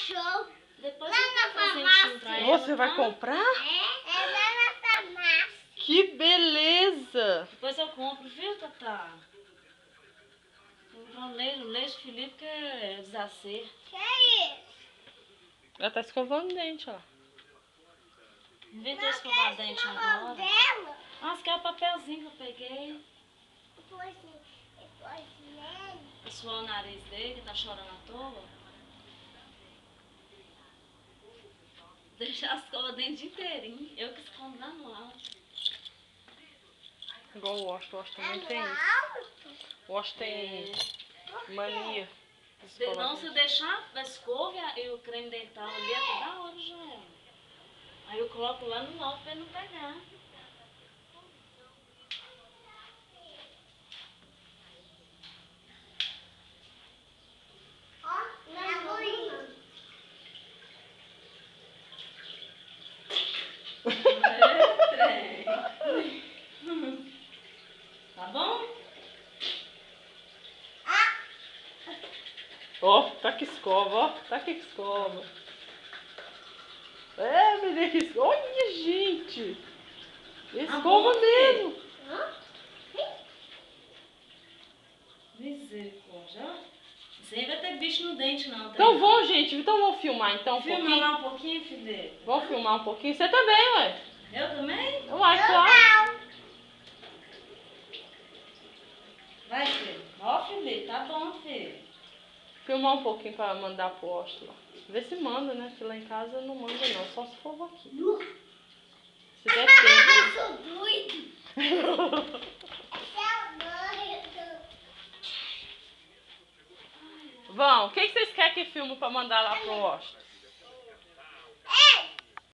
cachorro. Depois Lá eu na vou fazer farmácia. pra ela, Você vai tá? comprar? É lá na farmácia. Que beleza! Depois eu compro, viu, Tatá? Vou comprar o leite Felipe que é desacer. Que é isso? Ela tá escovando o dente, ó. Inventou escovar dente agora. Dela. Nossa, que é o papelzinho que eu peguei. Depois nele. Suou o nariz dele, que tá chorando à toa. Deixar a escova dente inteirinho. Eu que escondo lá no alto. Igual o Washington também tem isso. Alto? O Washington tem mania. de escovar Não, dente. se deixar a escova e o creme dental ali, até da hora já é. Aí eu coloco lá no alto pra ele não pegar. Ó, na luz. Tá bom? Ó, tá que escova, ó. Tá que escova. É, menina, que escova. Olha, gente. Escova bom, mesmo. Misericórdia, ó. Isso aí vai ter bicho no dente, não. Tá? Então vamos, gente. Então vamos filmar então um Filma pouquinho. lá um pouquinho, Felipe. Vamos filmar um pouquinho. Você também, ué. Eu também? Uai, claro. Vai, filho. Ó, Felipe, tá bom, filho. Filmar um pouquinho pra mandar pro Washington lá. Vê se manda, né? Que lá em casa não manda não. Só se for aqui. Se der tempo. Eu sou doido. Eu sou doido. Vão, o que vocês querem que filme pra mandar lá pro Washington?